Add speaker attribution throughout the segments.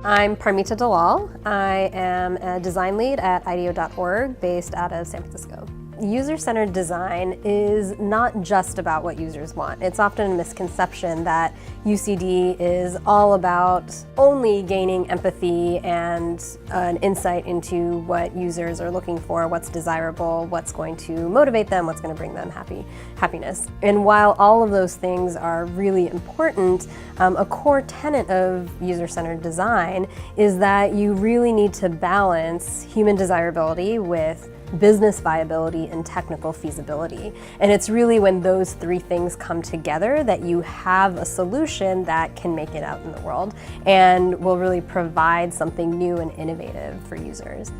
Speaker 1: I'm Parmita Dalal. I am a design lead at IDEO.org based out of San Francisco. User-centered design is not just about what users want. It's often a misconception that UCD is all about only gaining empathy and an insight into what users are looking for, what's desirable, what's going to motivate them, what's going to bring them happiness. And while all of those things are really important, a core tenet of user-centered design is that you really need to balance human desirability with business viability and technical feasibility. And it's really when those three things come together that you have a solution that can make it out in the world and will really provide something new and innovative for users.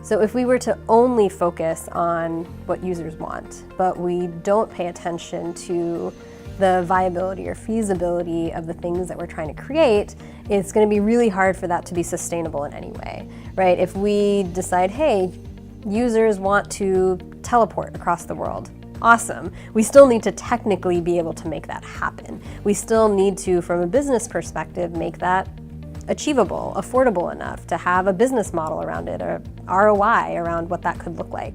Speaker 1: So if we were to only focus on what users want, but we don't pay attention to the viability or feasibility of the things that we're trying to create, it's going to be really hard for that to be sustainable in any way, right? If we decide, hey, users want to teleport across the world, awesome. We still need to technically be able to make that happen. We still need to, from a business perspective, make that achievable, affordable enough to have a business model around it, or ROI around what that could look like.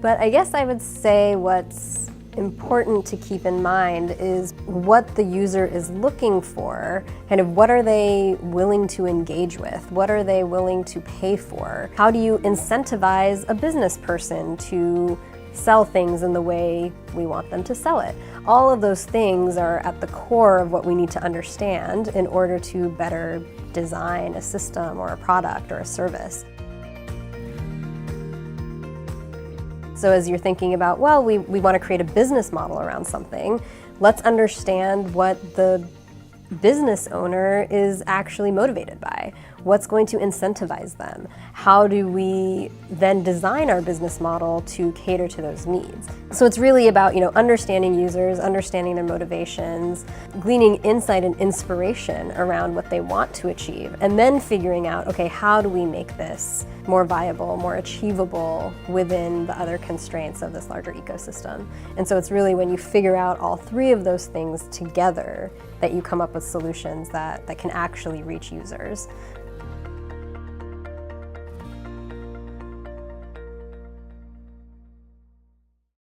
Speaker 1: But I guess I would say what's important to keep in mind is what the user is looking for, kind of what are they willing to engage with, what are they willing to pay for, how do you incentivize a business person to sell things in the way we want them to sell it. All of those things are at the core of what we need to understand in order to better design a system or a product or a service. So as you're thinking about, well, we want to create a business model around something, let's understand what the business owner is actually motivated by. What's going to incentivize them? How do we then design our business model to cater to those needs? So it's really about, understanding users, understanding their motivations, gleaning insight and inspiration around what they want to achieve, and then figuring out, okay, how do we make this more viable, more achievable within the other constraints of this larger ecosystem? And so it's really when you figure out all three of those things together that you come up with solutions that can actually reach users.